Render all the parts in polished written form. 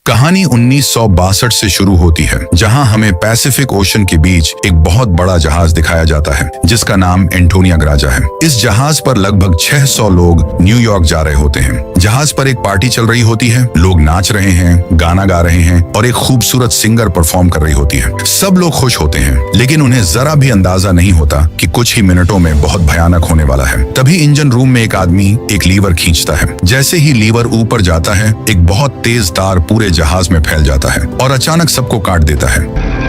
कहानी 1962 से शुरू होती है, जहां हमें पैसिफिक ओशन के बीच एक बहुत बड़ा जहाज दिखाया जाता है जिसका नाम एंटोनिया ग्राजा है। इस जहाज पर लगभग 600 लोग न्यूयॉर्क जा रहे होते हैं। जहाज पर एक पार्टी चल रही होती है, लोग नाच रहे हैं, गाना गा रहे हैं और एक खूबसूरत सिंगर परफॉर्म कर रही होती है। सब लोग खुश होते हैं, लेकिन उन्हें जरा भी अंदाजा नहीं होता कि कुछ ही मिनटों में बहुत भयानक होने वाला है। तभी इंजन रूम में एक आदमी एक लीवर खींचता है। जैसे ही लीवर ऊपर जाता है, एक बहुत तेज तार पूरे जहाज में फैल जाता है और अचानक सबको काट देता है।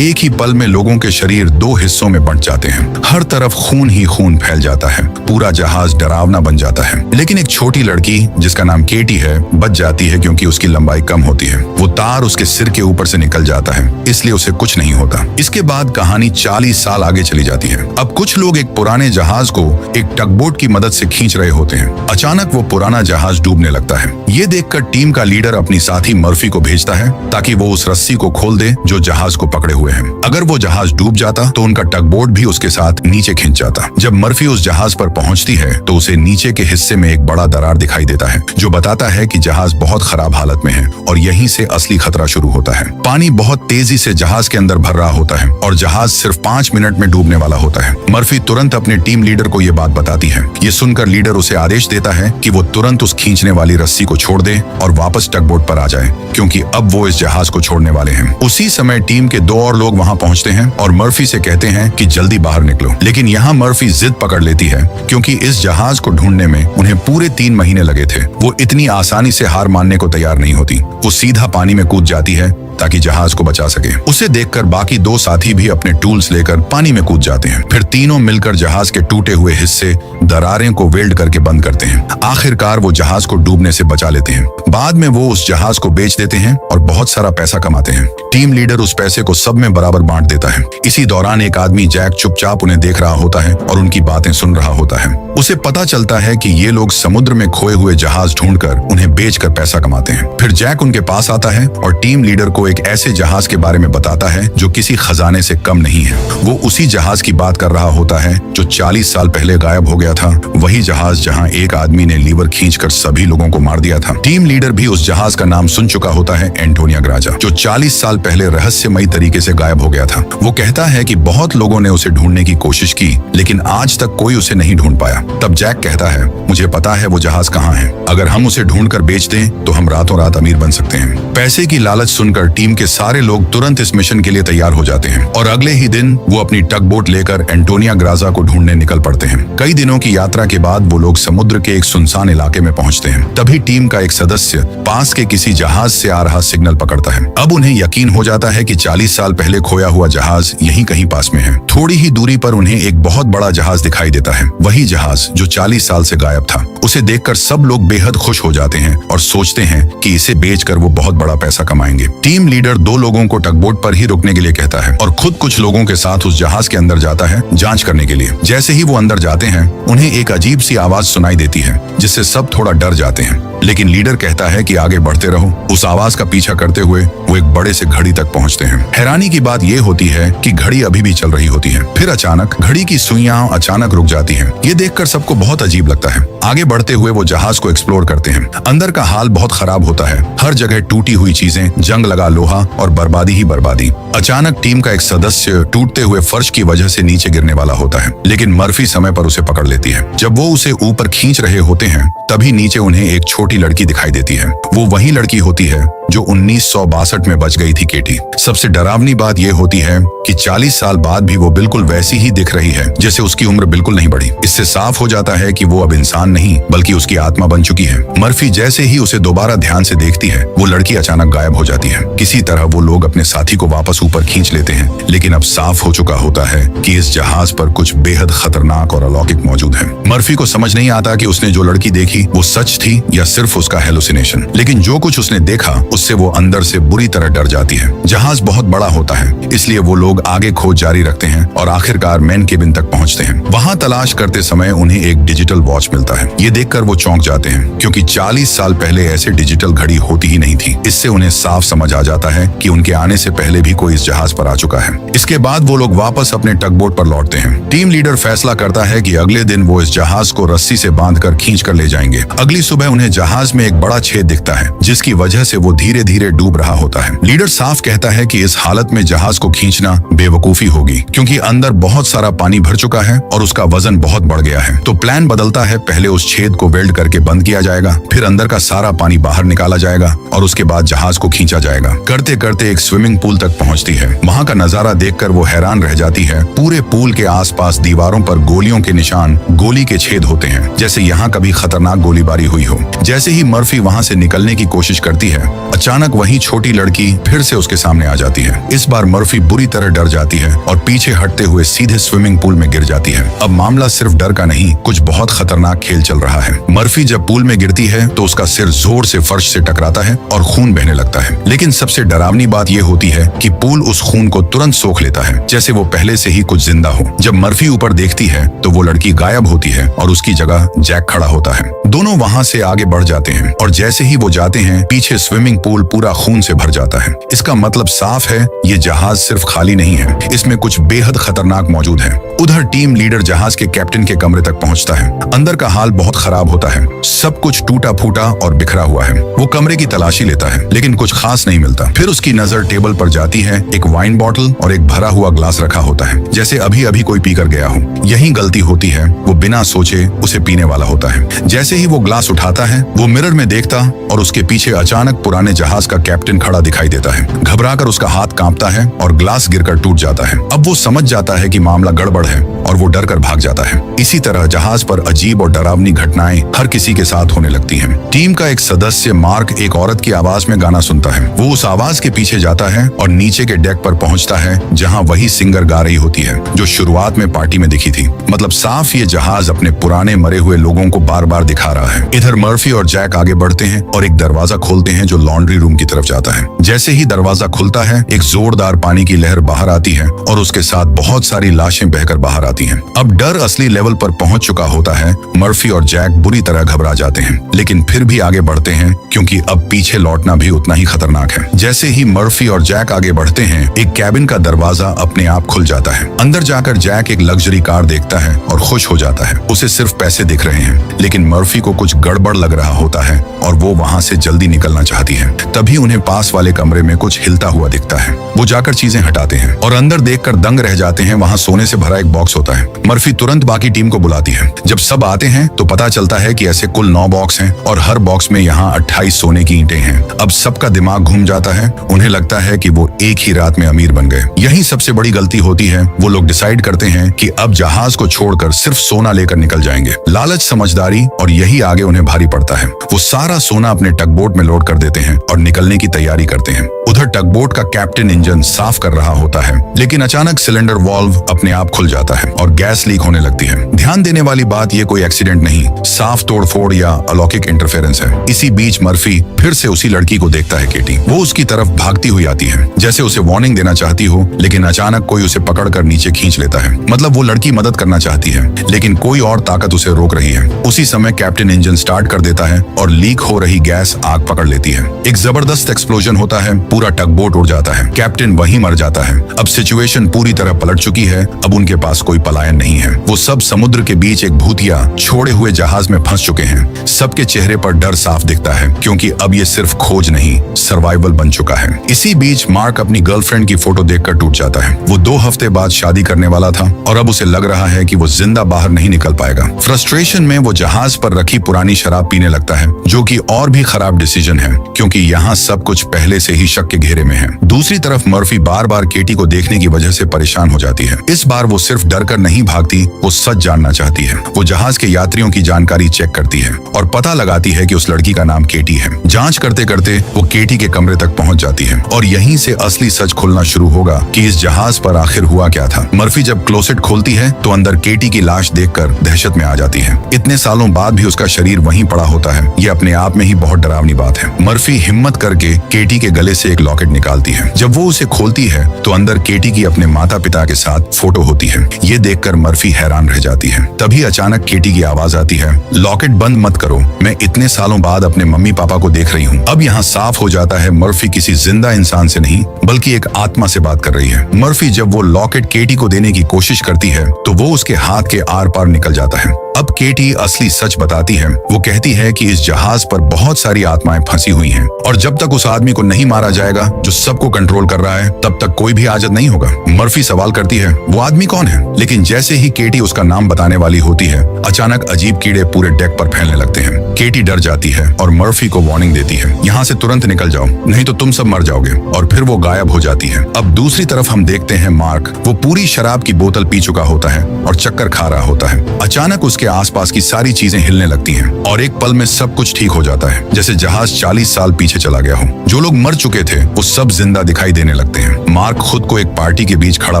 एक ही पल में लोगों के शरीर दो हिस्सों में बंट जाते हैं। हर तरफ खून ही खून फैल जाता है। पूरा जहाज डरावना बन जाता है। लेकिन एक छोटी लड़की जिसका नाम केटी है बच जाती है, क्योंकि उसकी लंबाई कम होती है। वो तार उसके सिर के ऊपर से निकल जाता है, इसलिए उसे कुछ नहीं होता। इसके बाद कहानी 40 साल आगे चली जाती है। अब कुछ लोग एक पुराने जहाज को एक टगबोट की मदद से खींच रहे होते हैं। अचानक वो पुराना जहाज डूबने लगता है। ये देखकर टीम का लीडर अपनी साथी मर्फी को भेजता है ताकि वो उस रस्सी को खोल दे जो जहाज को पकड़े हुए हैं। अगर वो जहाज डूब जाता तो उनका टगबोट भी उसके साथ नीचे खिंच जाता। जब मर्फी उस जहाज पर पहुंचती है तो उसे नीचे के हिस्से में एक बड़ा दरार दिखाई देता है, जो बताता है कि जहाज बहुत खराब हालत में है और यहीं से असली खतरा शुरू होता है। पानी बहुत तेजी से जहाज के अंदर भर रहा होता है और जहाज सिर्फ 5 मिनट में डूबने वाला होता है। मर्फी तुरंत अपने टीम लीडर को ये बात बताती है। ये सुनकर लीडर उसे आदेश देता है कि वो तुरंत उस खींचने वाली रस्सी को छोड़ दे और वापस टगबोट पर आ जाए, क्योंकि अब वो इस जहाज को छोड़ने वाले हैं। उसी समय टीम के 2 और लोग वहां पहुंचते हैं और मर्फी से कहते हैं कि जल्दी बाहर निकलो। लेकिन यहाँ मर्फी जिद पकड़ लेती है, क्योंकि इस जहाज को ढूंढने में उन्हें पूरे 3 महीने लगे थे। वो इतनी आसानी से हार मानने को तैयार नहीं होती। वो सीधा पानी में कूद जाती है ताकि जहाज को बचा सके। उसे देखकर बाकी 2 साथी भी अपने टूल्स लेकर पानी में कूद जाते हैं। फिर तीनों मिलकर जहाज के टूटे हुए हिस्से, दरारें को वेल्ड करके बंद करते हैं। आखिरकार वो जहाज को डूबने से बचा लेते हैं। बाद में वो उस जहाज को बेच देते हैं और बहुत सारा पैसा कमाते हैं। टीम लीडर उस पैसे को सब में बराबर बांट देता है। इसी दौरान एक आदमी जैक चुपचाप उन्हें देख रहा होता है और उनकी बातें सुन रहा होता है। उसे पता चलता है कि ये लोग समुद्र में खोए हुए जहाज ढूंढकर उन्हें बेचकर पैसा कमाते हैं। फिर जैक उनके पास आता है और टीम लीडर को एक ऐसे जहाज के बारे में बताता है जो किसी खजाने से कम नहीं है। वो उसी जहाज की बात कर रहा होता है जो 40 साल पहले गायब हो गया था। वही जहाज जहां एक आदमी ने लीवर खींचकर सभी लोगों को मार दिया था। टीम लीडर भी उस जहाज का नाम सुन चुका होता है, एंटोनिया ग्राजा, जो 40 साल पहले रहस्यमयी तरीके से गायब हो गया था। वो कहता है कि बहुत लोगों ने उसे ढूंढने की कोशिश की, लेकिन आज तक कोई उसे नहीं ढूंढ पाया। तब जैक कहता है, मुझे पता है वो जहाज कहाँ है। अगर हम उसे ढूंढकर बेच दें तो हम रातों रात अमीर बन सकते हैं। पैसे की लालच सुनकर टीम के सारे लोग तुरंत इस मिशन के लिए तैयार हो जाते हैं और अगले ही दिन वो अपनी टगबोट लेकर एंटोनिया ग्राजा को ढूंढने निकल पड़ते हैं। कई दिनों की यात्रा के बाद वो लोग समुद्र के एक सुनसान इलाके में पहुंचते हैं। तभी टीम का एक सदस्य पास के किसी जहाज से आ रहा सिग्नल पकड़ता है। अब उन्हें यकीन हो जाता है कि 40 साल पहले खोया हुआ जहाज यहीं कहीं पास में है। थोड़ी ही दूरी पर उन्हें एक बहुत बड़ा जहाज दिखाई देता है, वही जहाज जो 40 साल से गायब था। उसे देखकर सब लोग बेहद खुश हो जाते हैं और सोचते हैं कि इसे बेचकर वो बहुत बड़ा पैसा कमाएंगे। टीम लीडर 2 लोगों को टगबोट पर ही रुकने के लिए कहता है और खुद कुछ लोगों के साथ उस जहाज के अंदर जाता है जांच करने के लिए। जैसे ही वो अंदर जाते हैं, उन्हें एक अजीब सी आवाज सुनाई देती है, जिससे सब थोड़ा डर जाते हैं। लेकिन लीडर कहता है कि आगे बढ़ते रहो। उस आवाज का पीछा करते हुए वो एक बड़े से घड़ी तक पहुंचते हैं। हैरानी की बात यह होती है कि घड़ी अभी भी चल रही होती है। फिर अचानक घड़ी की सुइयां अचानक रुक जाती हैं। ये देखकर सबको बहुत अजीब लगता है। आगे बढ़ते हुए वो जहाज को एक्सप्लोर करते हैं। अंदर का हाल बहुत खराब होता है। हर जगह टूटी हुई चीजें, जंग लगा लोहा और बर्बादी ही बर्बादी। अचानक टीम का एक सदस्य टूटते हुए फर्श की वजह से नीचे गिरने वाला होता है, लेकिन मर्फी समय पर उसे पकड़ लेती है। जब वो उसे ऊपर खींच रहे होते हैं, तभी नीचे उन्हें एक छोटी लड़की दिखाई देती है। वो वही लड़की होती है जो 1962 में बच गई थी, केटी। सबसे डरावनी बात यह होती है कि 40 साल बाद भी वो बिल्कुल वैसी ही दिख रही है, जैसे उसकी उम्र बिल्कुल नहीं बढ़ी। इससे साफ हो जाता है कि वो अब इंसान नहीं बल्कि उसकी आत्मा बन चुकी है। मर्फी जैसे ही उसे दोबारा ध्यान से देखती है, वो लड़की अचानक गायब हो जाती है। किसी तरह वो लोग अपने साथी को वापस ऊपर खींच लेते हैं, लेकिन अब साफ हो चुका होता है कि इस जहाज पर कुछ बेहद खतरनाक और अलौकिक मौजूद है। मर्फी को समझ नहीं आता कि उसने जो लड़की देखी वो सच थी या सिर्फ उसका हेलुसिनेशन। लेकिन जो कुछ उसने देखा उससे वो अंदर से बुरी तरह डर जाती है। जहाज बहुत बड़ा होता है, इसलिए वो लोग आगे खोज जारी रखते हैं और आखिरकार मैन केबिन तक पहुंचते हैं। वहां तलाश करते समय उन्हें एक डिजिटल वॉच मिलता है। ये देखकर वो चौंक जाते हैं, क्योंकि 40 साल पहले ऐसे डिजिटल घड़ी होती ही नहीं थी। इससे उन्हें साफ समझ आ जाता है कि उनके आने से पहले भी कोई इस जहाज पर आ चुका है। इसके बाद वो लोग वापस अपने टगबोट पर लौटते हैं। टीम लीडर फैसला करता है कि अगले दिन वो इस जहाज को रस्सी से बांधकर खींच कर ले जाएंगे। अगली सुबह उन्हें जहाज में एक बड़ा छेद दिखता है, जिसकी वजह से वो धीरे धीरे डूब रहा होता है। लीडर साफ कहता है कि इस हालत में जहाज को खींचना बेवकूफी होगी, क्योंकि अंदर बहुत सारा पानी भर चुका है और उसका वजन बहुत बढ़ गया है। तो प्लान बदलता है, पहले उस छेद को वेल्ड करके बंद किया जाएगा, फिर अंदर का सारा पानी बाहर निकाला जाएगा और उसके बाद जहाज को खींचा जाएगा। करते करते एक स्विमिंग पूल तक पहुंचती है। वहां का नजारा देखकर वो हैरान रह जाती है। पूरे पूल के आसपास दीवारों पर गोलियों के निशान, गोली के छेद होते हैं, जैसे यहाँ कभी खतरनाक गोलीबारी हुई हो। जैसे ही मर्फी वहाँ से निकलने की कोशिश करती है, अचानक वही छोटी लड़की फिर से उसके सामने आ जाती है। इस बार मर्फी बुरी तरह डर जाती है और पीछे हटते हुए सीधे स्विमिंग पूल में गिर जाती है। अब मामला सिर्फ डर का नहीं, कुछ बहुत खतरनाक खेल चल रहा है। मर्फी जब पूल में गिरती है तो उसका सिर जोर से फर्श से टकराता है और खून बहने लगता है। लेकिन सबसे डरावनी बात यह होती है कि पूल उस खून को तुरंत सोख लेता है, जैसे वो पहले से ही कुछ जिंदा हो। जब मर्फी ऊपर देखती है तो वो लड़की गायब होती है और उसकी जगह जैक खड़ा होता है। दोनों वहां से आगे बढ़ जाते हैं और जैसे ही वो जाते हैं, पीछे स्विमिंग पूल पूरा खून से भर जाता है। इसका मतलब साफ है, ये जहाज सिर्फ खाली नहीं है, इसमें कुछ बेहद खतरनाक मौजूद है। उधर टीम लीडर जहाज के कैप्टन के कमरे तक पहुंचता है। अंदर का हाल बहुत खराब होता है, सब कुछ टूटा फूटा और बिखरा हुआ है। वो कमरे की तलाशी लेता है, लेकिन कुछ खास नहीं मिलता। फिर उसकी नजर टेबल पर जाती है। एक वाइन बॉटल और एक भरा हुआ ग्लास रखा होता है, जैसे अभी अभी कोई पीकर गया हो। यही गलती होती है, वो बिना सोचे उसे पीने वाला होता है। जैसे ही वो ग्लास उठाता है, वो मिरर में देखता और उसके पीछे अचानक पुराने जहाज का कैप्टन खड़ा दिखाई देता है। घबराकर उसका हाथ कांपता है और ग्लास गिरकर टूट जाता है। अब वो समझ जाता है कि मामला गड़बड़ है और वो डर कर भाग जाता है। इसी तरह जहाज पर अजीब और डरावनी घटनाएं हर किसी के साथ होने लगती हैं। टीम का एक सदस्य मार्क एक औरत की आवाज में गाना सुनता है। वो उस आवाज के पीछे जाता है और नीचे के डेक पर पहुंचता है, जहां वही सिंगर गा रही होती है जो शुरुआत में पार्टी में दिखी थी। मतलब साफ ये जहाज अपने पुराने मरे हुए लोगों को बार बार दिखा रहा है। इधर मर्फी और जैक आगे बढ़ते हैं और एक दरवाजा खोलते हैं जो लॉन्ड्री रूम की तरफ जाता है। जैसे ही दरवाजा खुलता है, एक जोरदार पानी की लहर बाहर आती है और उसके साथ बहुत सारी लाशें बहकर बाहर आती हैं। अब डर असली लेवल पर पहुंच चुका होता है। मर्फी और जैक बुरी तरह घबरा जाते हैं, लेकिन फिर भी आगे बढ़ते हैं, क्योंकि अब पीछे लौटना भी उतना ही खतरनाक है। जैसे ही मर्फी और जैक आगे बढ़ते हैं, एक कैबिन का दरवाजा अपने आप खुल जाता है। अंदर जाकर जैक एक लग्जरी कार देखता है और खुश हो जाता है। उसे सिर्फ पैसे दिख रहे हैं, लेकिन मर्फी को कुछ गड़बड़ लग रहा होता है और वो वहाँ से जल्दी निकलना चाहती है। तभी उन्हें पास वाले कमरे में कुछ हिलता हुआ दिखता है। वो जाकर चीजें हटाते हैं और अंदर देखकर दंग रह जाते हैं। वहाँ सोने से भरा एक बॉक्स होता है। मर्फी तुरंत बाकी टीम को बुलाती है। जब सब आते हैं तो पता चलता है कि ऐसे कुल 9 बॉक्स हैं और हर बॉक्स में यहाँ 28 सोने की ईंटें हैं। अब सबका दिमाग घूम जाता है। उन्हें लगता है कि वो एक ही रात में अमीर बन गए। यही सबसे बड़ी गलती होती है। वो लोग डिसाइड करते हैं कि अब जहाज को छोड़कर सिर्फ सोना लेकर निकल जाएंगे। लालच, समझदारी और यही आगे उन्हें भारी पड़ता है। वो सारा सोना अपने टगबोट में लोड कर देते हैं और निकलने की तैयारी करते हैं। उधर टगबोट का कैप्टन इंजन साफ कर रहा होता है, लेकिन अचानक सिलेंडर वाल्व अपने आप खुल जाता है और गैस लीक होने लगती है। ध्यान देने वाली बात ये कोई एक्सीडेंट नहीं, साफ तोड़फोड़ या अलौकिक इंटरफेरेंस है। इसी बीच मर्फी फिर से उसी लड़की को देखता है, केटी। वो उसकी तरफ भागती हुई आती है, जैसे उसे वार्निंग देना चाहती हो, लेकिन अचानक कोई उसे पकड़कर नीचे खींच लेता है। मतलब वो लड़की मदद करना चाहती है, लेकिन कोई और ताकत उसे रोक रही है। उसी समय कैप्टन इंजन स्टार्ट कर देता है और लीक हो रही गैस आग पकड़ लेती है। एक जबरदस्त एक्सप्लोजन होता है, पूरा टगबोट उड़ जाता है। कैप्टन वहीं मर जाता है। अब सिचुएशन पूरी तरह पलट चुकी है। अब उनके पास कोई पलायन नहीं है। वो सब समुद्र के बीच एक भूतिया छोड़े हुए जहाज में फंस चुके हैं। सबके चेहरे पर डर साफ दिखता है, क्योंकि अब ये सिर्फ खोज नहीं, सर्वाइवल बन चुका है। इसी बीच मार्क अपनी गर्लफ्रेंड की फोटो देखकर टूट जाता है। वो 2 हफ्ते बाद शादी करने वाला था और अब उसे लग रहा है कि वो जिंदा बाहर नहीं निकल पाएगा। फ्रस्ट्रेशन में वो जहाज पर रखी पुरानी शराब पीने लगता है, जो कि और भी खराब डिसीजन है, क्योंकि यहाँ सब कुछ पहले से ही शक के घेरे में है। दूसरी तरफ मर्फी बार बार केटी को देखने की वजह से परेशान हो जाती है। इस बार वो सिर्फ डर कर नहीं भागती, वो सच जानना चाहती है। वो जहाज के यात्रियों की जानकारी चेक करती है और पता लगाती है कि उस लड़की का नाम केटी है। जांच करते करते वो केटी के कमरे तक पहुंच जाती है और यहीं से असली सच खुलना शुरू होगा कि इस जहाज पर आखिर हुआ क्या था। मर्फी जब क्लोसेट खोलती है तो अंदर केटी की लाश देखकर दहशत में आ जाती है। इतने सालों बाद भी उसका शरीर वहीं पड़ा होता है। ये अपने आप में ही बहुत डरावनी बात है। मर्फी हिम्मत करके केटी के गले से एक लॉकेट निकालती है। जब वो उसे खोलती है तो अंदर केटी की अपने माता पिता के साथ फोटो होती है। ये देखकर मर्फी हैरान रह जाती है। तभी अचानक केटी की आवाज आती है, लॉकेट बंद मत करो, मैं इतने सालों बाद अपने मम्मी पापा को देख रही हूँ। अब यहाँ साफ हो जाता है मर्फी किसी जिंदा इंसान से नहीं बल्कि एक आत्मा से बात कर रही है। मर्फी जब वो लॉकेट केटी को देने की कोशिश करती है तो वो उसके हाथ के आर पार निकल जाता है। अब केटी असली सच बताती है। वो कहती है कि इस जहाज पर बहुत सारी आत्माएं फंसी हुई हैं और जब तक उस आदमी को नहीं मारा जाएगा जो सबको कंट्रोल कर रहा है तब तक कोई भी आजाद नहीं होगा। मर्फी सवाल करती है, वो आदमी कौन है? लेकिन जैसे ही केटी उसका नाम बताने वाली होती है अचानक अजीब कीड़े पूरे डेक पर फैलने लगते हैं। केटी डर जाती है और मर्फी को वार्निंग देती है, यहाँ से तुरंत निकल जाओ नहीं तो तुम सब मर जाओगे, और फिर वो गायब हो जाती है। अब दूसरी तरफ हम देखते हैं मार्क। वो पूरी शराब की बोतल पी चुका होता है और चक्कर खा रहा होता है। अचानक उसके आसपास की सारी चीजें हिलने लगती हैं और एक पल में सब कुछ ठीक हो जाता है, जैसे जहाज 40 साल पीछे चला गया हो। जो लोग मर चुके थे वो सब जिंदा दिखाई देने लगते हैं। मार्क खुद को एक पार्टी के बीच खड़ा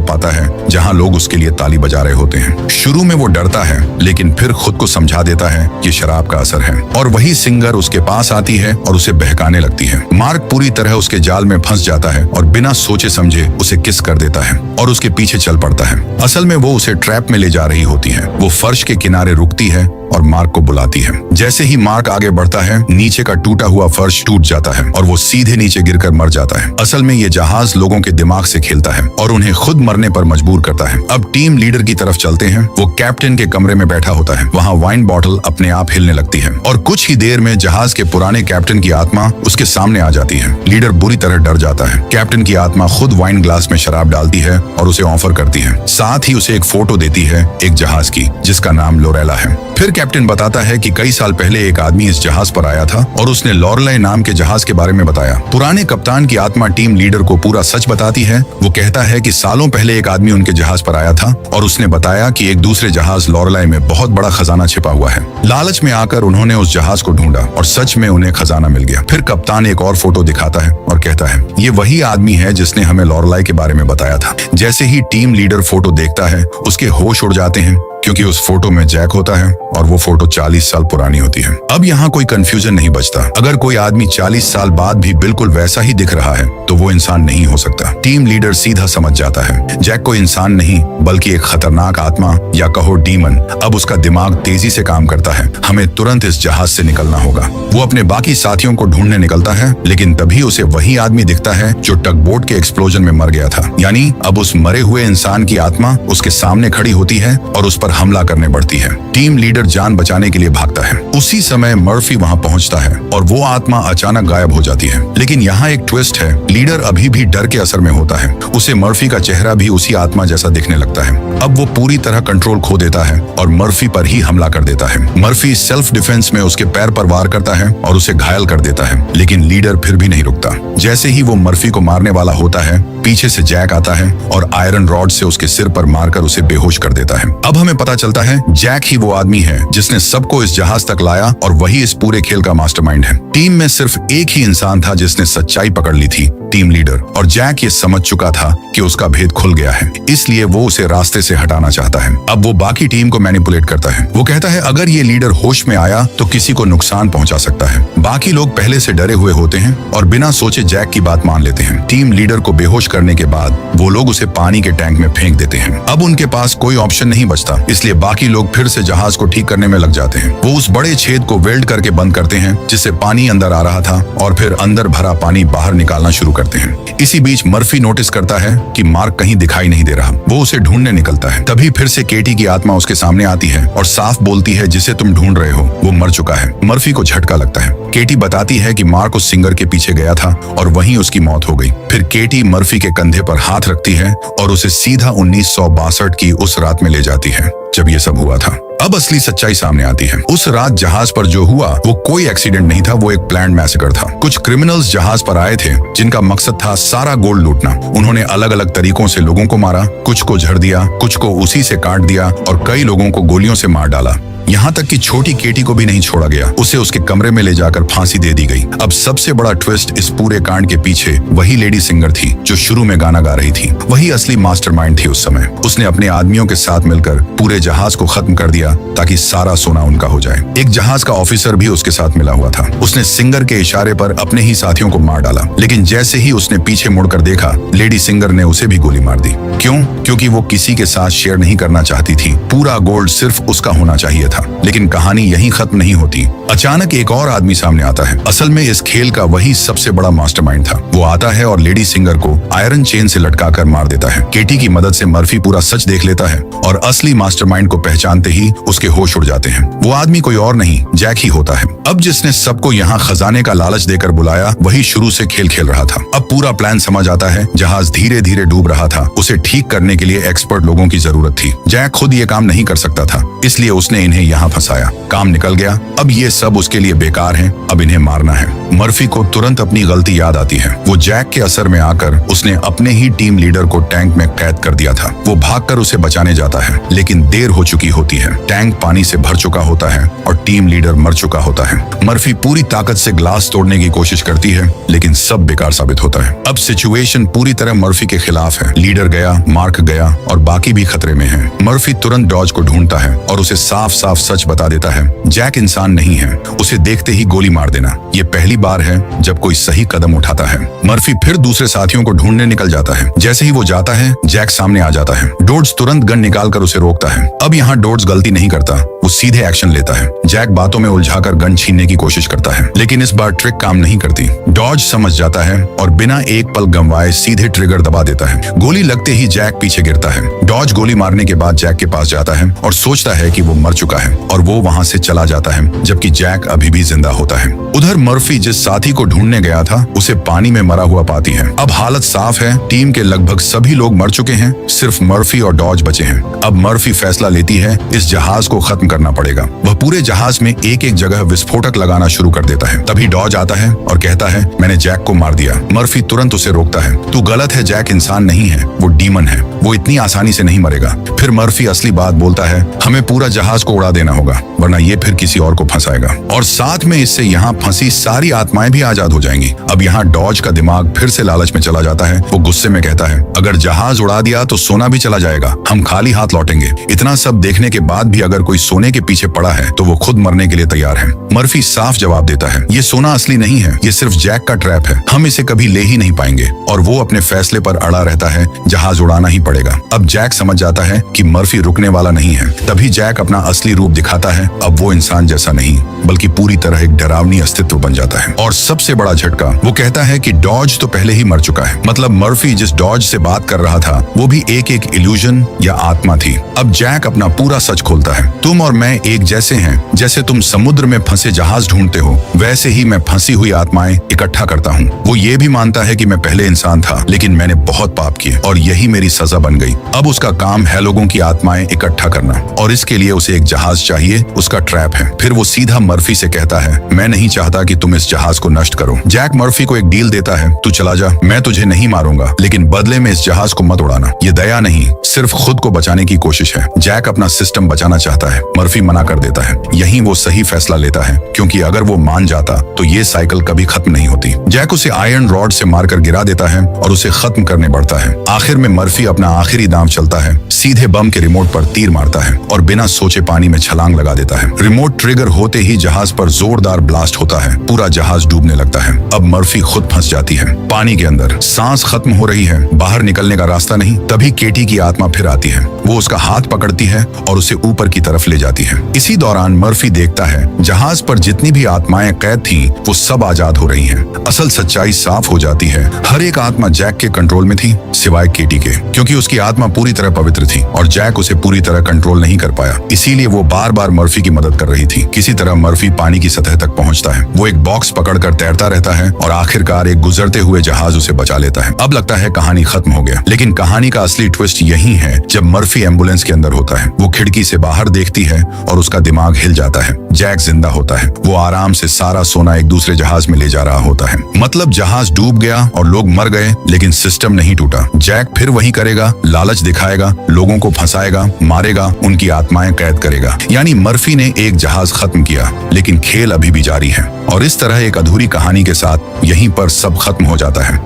पाता है जहां लोग उसके लिए ताली बजा रहे होते हैं। शुरू में वो डरता है लेकिन फिर खुद को समझा देता है ये शराब का असर है, और वही सिंगर उसके पास आती है और उसे बहकाने लगती है। मार्क पूरी तरह उसके जाल में फंस जाता है और बिना सोचे समझे उसे किस कर देता है और उसके पीछे चल पड़ता है। असल में वो उसे ट्रैप में ले जा रही होती है। वो फर्श के किनारे रुकती है और मार्क को बुलाती है। जैसे ही मार्क आगे बढ़ता है नीचे का टूटा हुआ फर्श टूट जाता है और वो सीधे नीचे गिरकर मर जाता है। असल में ये जहाज लोगों के दिमाग से खेलता है और उन्हें खुद मरने पर मजबूर करता है। अब टीम लीडर की तरफ चलते हैं। वो कैप्टन के कमरे में बैठा होता है। वहाँ वाइन बॉटल अपने आप हिलने लगती है और कुछ ही देर में जहाज के पुराने कैप्टन की आत्मा उसके सामने आ जाती है। लीडर बुरी तरह डर जाता है। कैप्टन की आत्मा खुद वाइन ग्लास में शराब डालती है और उसे ऑफर करती है। साथ ही उसे एक फोटो देती है एक जहाज की जिसका नाम लोरेला है। फिर कैप्टन बताता है कि कई साल पहले एक आदमी इस जहाज पर आया था और उसने लोरेला नाम के जहाज के बारे में बताया। पुराने कप्तान की आत्मा टीम लीडर को पूरा सच बताती है। वो कहता है कि सालों पहले एक आदमी उनके जहाज पर आया था और उसने बताया कि एक दूसरे जहाज लोरेला में बहुत बड़ा खजाना छिपा हुआ है। लालच में आकर उन्होंने उस जहाज को ढूंढा और सच में उन्हें खजाना मिल गया। फिर कप्तान एक और फोटो दिखाता है और कहता है ये वही आदमी है जिसने हमें लोरेला के बारे में बताया था। जैसे ही टीम लीडर फोटो देखता है उसके होश उड़ जाते हैं क्योंकि उस फोटो में जैक होता है और वो फोटो 40 साल पुरानी होती है। अब यहाँ कोई कंफ्यूजन नहीं बचता। अगर कोई आदमी 40 साल बाद भी बिल्कुल वैसा ही दिख रहा है तो वो इंसान नहीं हो सकता। टीम लीडर सीधा समझ जाता है जैक कोई इंसान नहीं बल्कि एक खतरनाक आत्मा या कहो डीमन। अब उसका दिमाग तेजी से काम करता है। हमें तुरंत इस जहाज से निकलना होगा। वो अपने बाकी साथियों को ढूंढने निकलता है लेकिन तभी उसे वही आदमी दिखता है जो टगबोट के एक्सप्लोजन में मर गया था। यानी अब उस मरे हुए इंसान की आत्मा उसके सामने खड़ी होती है और उस पर हमला करने बढ़ती है। टीम लीडर जान बचाने के लिए भागता है। उसी समय मर्फी वहां पहुंचता है और वो आत्मा अचानक गायब हो जाती है। लेकिन यहाँ एक ट्विस्ट है। लीडर अभी भी डर के असर में होता है। उसे मर्फी का चेहरा भी उसी आत्मा जैसा दिखने लगता है। अब वो पूरी तरह कंट्रोल खो देता है और मर्फी पर ही हमला कर देता है। मर्फी सेल्फ डिफेंस में उसके पैर पर वार करता है और उसे घायल कर देता है, लेकिन लीडर फिर भी नहीं रुकता। जैसे ही वो मर्फी को मारने वाला होता है पीछे से जैक आता है और आयरन रॉड से उसके सिर पर मारकर उसे बेहोश कर देता है। अब हमें पता चलता है जैक ही वो आदमी है जिसने सबको इस जहाज तक लाया और वही इस पूरे खेल का मास्टरमाइंड है। टीम में सिर्फ एक ही इंसान था जिसने सच्चाई पकड़ ली थी, टीम लीडर, और जैक ये समझ चुका था कि उसका भेद खुल गया है, इसलिए वो उसे रास्ते से हटाना चाहता है। अब वो बाकी टीम को मैनिपुलेट करता है। वो कहता है अगर ये लीडर होश में आया तो किसी को नुकसान पहुंचा सकता है। बाकी लोग पहले से डरे हुए होते हैं और बिना सोचे जैक की बात मान लेते हैं। टीम लीडर को बेहोश करने के बाद वो लोग उसे पानी के टैंक में फेंक देते हैं। अब उनके पास कोई ऑप्शन नहीं बचता, इसलिए बाकी लोग फिर से जहाज को ठीक करने में लग जाते हैं। वो उस बड़े छेद को वेल्ड करके बंद करते हैं जिससे पानी अंदर आ रहा था और फिर अंदर भरा पानी बाहर निकालना शुरू करते हैं। इसी बीच मर्फी नोटिस करता है कि मार्क कहीं दिखाई नहीं दे रहा। वो उसे ढूंढने निकलता है। तभी फिर से केटी की आत्मा उसके सामने आती है और साफ बोलती है जिसे तुम ढूंढ रहे हो वो मर चुका है। मर्फी को झटका लगता है। केटी बताती है कि मार्क उस सिंगर के पीछे गया था और वहीं उसकी मौत हो गई। फिर केटी मर्फी के कंधे पर हाथ रखती है और उसे सीधा 1962 की उस रात में ले जाती है जब ये सब हुआ था। अब असली सच्चाई सामने आती है। उस रात जहाज पर जो हुआ वो कोई एक्सीडेंट नहीं था, वो एक प्लान्ड मैसेकर था। कुछ क्रिमिनल्स जहाज पर आए थे जिनका मकसद था सारा गोल्ड लूटना। उन्होंने अलग अलग तरीकों से लोगों को मारा, कुछ को झड़ दिया, कुछ को उसी से काट दिया और कई लोगों को गोलियों से मार डाला। यहाँ तक कि छोटी केटी को भी नहीं छोड़ा गया। उसे उसके कमरे में ले जाकर फांसी दे दी गई। अब सबसे बड़ा ट्विस्ट, इस पूरे कांड के पीछे वही लेडी सिंगर थी जो शुरू में गाना गा रही थी। वही असली मास्टरमाइंड थी उस समय। उसने अपने आदमियों के साथ मिलकर पूरे जहाज को खत्म कर दिया दिया ताकि सारा सोना उनका हो जाए। एक जहाज का ऑफिसर भी उसके साथ मिला हुआ था। उसने सिंगर के इशारे पर अपने ही साथियों को मार डाला, लेकिन जैसे ही उसने पीछे मुड़कर देखा, लेडी सिंगर ने उसे भी गोली मार दी। क्यों? क्योंकि वो किसी के साथ शेयर नहीं करना चाहती थी। पूरा गोल्ड सिर्फ उसका होना चाहिए था। लेकिन कहानी यहीं खत्म नहीं होती। अचानक एक और आदमी सामने आता है। असल में इस खेल का वही सबसे बड़ा मास्टरमाइंड था। वो आता है और लेडी सिंगर को आयरन चेन से लटकाकर मार देता है। केटी की मदद से मर्फी पूरा सच देख लेता है और असली मास्टरमाइंड को पहचानते ही उसके होश उड़ जाते हैं। वो आदमी कोई और नहीं, जैक ही होता है। अब जिसने सबको यहाँ खजाने का लालच देकर बुलाया, वही शुरू से खेल खेल रहा था। अब पूरा प्लान समझ आता है। जहाज धीरे धीरे डूब रहा था। उसे ठीक करने के लिए एक्सपर्ट लोगों की जरूरत थी। जैक खुद ये काम नहीं कर सकता था, इसलिए उसने इन्हें यहाँ फंसाया। काम निकल गया। अब ये सब उसके लिए बेकार है। अब इन्हें मारना है। मर्फी को तुरंत अपनी गलती याद आती है। वो जैक के असर में आकर उसने अपने ही टीम लीडर को टैंक में कैद कर दिया था। वो भागकर उसे बचाने जाता है, लेकिन देर हो चुकी होती है। टैंक पानी से भर चुका होता है और टीम लीडर मर चुका होता है। मर्फी पूरी ताकत से ग्लास तोड़ने की कोशिश करती है, लेकिन सब बेकार साबित होता है। अब सिचुएशन पूरी तरह मर्फी के खिलाफ है। लीडर गया, मार्क गया और बाकी भी खतरे में हैं। मर्फी तुरंत डॉज को ढूंढता है और उसे साफ साफ सच बता देता है। जैक इंसान नहीं है, उसे देखते ही गोली मार देना। ये पहली बार है जब कोई सही कदम उठाता है। मर्फी फिर दूसरे साथियों को ढूंढने निकल जाता है। जैसे ही वो जाता है, जैक सामने आ जाता है। डोड्स तुरंत गन निकालकर उसे रोकता है। अब यहाँ डोड्स गलती नहीं करता, वो सीधे एक्शन लेता है। जैक बातों में उलझाकर गन छीनने की कोशिश करता है, लेकिन इस बार ट्रिक काम नहीं करती। डॉज समझ जाता है और बिना एक पल गंवाए सीधे ट्रिगर दबा देता है। गोली लगते ही जैक पीछे गिरता है। डॉज गोली मारने के बाद जैक के पास जाता है और सोचता है कि वो मर चुका है, और वो वहां से चला जाता है, जबकि जैक अभी भी जिंदा होता है। उधर मर्फी जिस साथी को ढूंढने गया था, उसे पानी में मरा हुआ पाती है। अब हालत साफ है। टीम के लगभग सभी लोग मर चुके हैं, सिर्फ मर्फी और डॉज बचे हैं। अब मर्फी फैसला लेती है, इस जहाज को खत्म करना पड़ेगा। वह पूरे जहाज में एक एक जगह विस्फोटक लगाना शुरू कर देता है। तभी डॉज आता है और कहता है, मैंने जैक को मार दिया। मर्फी तुरंत उसे रोकता है। तू गलत है, जैक इंसान नहीं है, वो डीमन है। वो इतनी आसानी से नहीं मरेगा। फिर मर्फी असली बात बोलता है, हमें पूरा जहाज को उड़ा देना होगा, वरना ये फिर किसी और को फंसाएगा, और साथ में इससे यहाँ फंसी सारी आत्माएं भी आजाद हो जाएंगी। अब यहाँ डॉज का दिमाग फिर से लालच में चला जाता है। वो गुस्से में कहता है, अगर जहाज उड़ा दिया तो सोना भी चला जाएगा, हम खाली हाथ लौटेंगे। इतना सब देखने के बाद भी अगर कोई सोने के पीछे पड़ा है तो वो खुद मरने के लिए तैयार है। मर्फी साफ जवाब देता है, ये सोना असली नहीं है, ये सिर्फ जैक का ट्रैप है, हम इसे कभी ले ही नहीं पाएंगे। और वो अपने फैसले पर अड़ा रहता है, जहाज उड़ाना ही पड़ेगा। अब जैक समझ जाता है कि मर्फी रुकने वाला नहीं है। तभी जैक अपना असली रूप दिखाता है। अब वो इंसान जैसा नहीं, बल्कि पूरी तरह एक डरावनी अस्तित्व बन जाता है। और सबसे बड़ा झटका, वो कहता है कि डॉज तो पहले ही मर चुका है। मतलब मर्फी जिस डॉज से बात कर रहा था, वो भी एक एक इल्यूजन या आत्मा थी। अब जैक अपना पूरा सच खोलता है, तुम और मैं एक जैसे हैं। जैसे तुम समुद्र में फंसे जहाज ढूंढते हो, वैसे ही मैं फंसी हुई आत्माएं इकट्ठा करता हूँ। वो ये भी मानता है कि मैं पहले इंसान था, लेकिन मैंने बहुत पाप किए और यही मेरी सजा बन गई। अब उसका काम है लोगों की आत्माएं इकट्ठा करना, और इसके लिए उसे एक जहाज चाहिए, उसका ट्रैप है। फिर वो सीधा मर्फी से कहता है, मैं नहीं चाहता कि तुम इस जहाज को नष्ट करो। जैक मर्फी को एक डील देता है, तू चला जा, मैं तुझे नहीं मारूंगा, लेकिन बदले में इस जहाज को मत उड़ाना। ये दया नहीं, सिर्फ खुद को बचाने की कोशिश है। जैक अपना सिस्टम बचाना चाहता है, मर्फी मना कर देता है। यहीं वो सही फैसला लेता है, क्योंकि अगर वो मान जाता तो ये साइकिल कभी खत्म नहीं होती। जैक उसे आयरन रॉड से मारकर गिरा देता है और उसे खत्म करने बढ़ता है। आखिर में मर्फी अपना आखिरी दांव चलता है, सीधे बम के रिमोट पर तीर मारता है और बिना सोचे पानी में छलांग लगा देता है। रिमोट ट्रिगर होते ही जहाज पर जोरदार ब्लास्ट होता है। पूरा जहाज डूबने लगता है। अब मर्फी खुद फंस जाती है पानी के अंदर। सांस खत्म हो रही है, बाहर निकलने का रास्ता नहीं। तभी केटी की आत्मा फिर आती है। वो उसका हाथ पकड़ती है और उसे ऊपर की तरफ ले जाती है। इसी दौरान मर्फी देखता है जहाज पर जितनी भी आत्माएं कैद थीं, वो सब आजाद हो रही हैं। असल सच्चाई साफ हो जाती है। हर एक आत्मा जैक के कंट्रोल में थी, सिवाय केटी के, क्योंकि उसकी आत्मा पूरी तरह पवित्र थी और जैक उसे पूरी तरह कंट्रोल नहीं कर पाया। इसीलिए वो बार बार मर्फी की मदद कर रही थी। किसी तरह मर्फी पानी की सतह तक पहुंचता है। वो एक बॉक्स पकड़कर तैरता रहता है और आखिरकार एक गुजरते हुए जहाज उसे बचा लेता है। अब लगता है कहानी खत्म हो गया, लेकिन कहानी का असली ट्विस्ट यही है जब मर्फी एम्बुलेंस के अंदर होता है। वो खिड़की से बाहर देखती है और उसका दिमाग हिल जाता है। जैक जिंदा होता है। वो आराम से सारा सोना एक दूसरे जहाज में ले जा रहा होता है। मतलब जहाज डूब गया और लोग मर गए, लेकिन सिस्टम नहीं टूटा। जैक फिर वही करेगा, लालच दिखाएगा, लोगों को फंसाएगा, मारेगा, उनकी आत्माएं कैद करेगा। यानी मर्फी ने एक जहाज खत्म किया, लेकिन खेल अभी भी जारी है। और इस तरह एक अधूरी कहानी के साथ यहीं पर सब खत्म हो जाता है।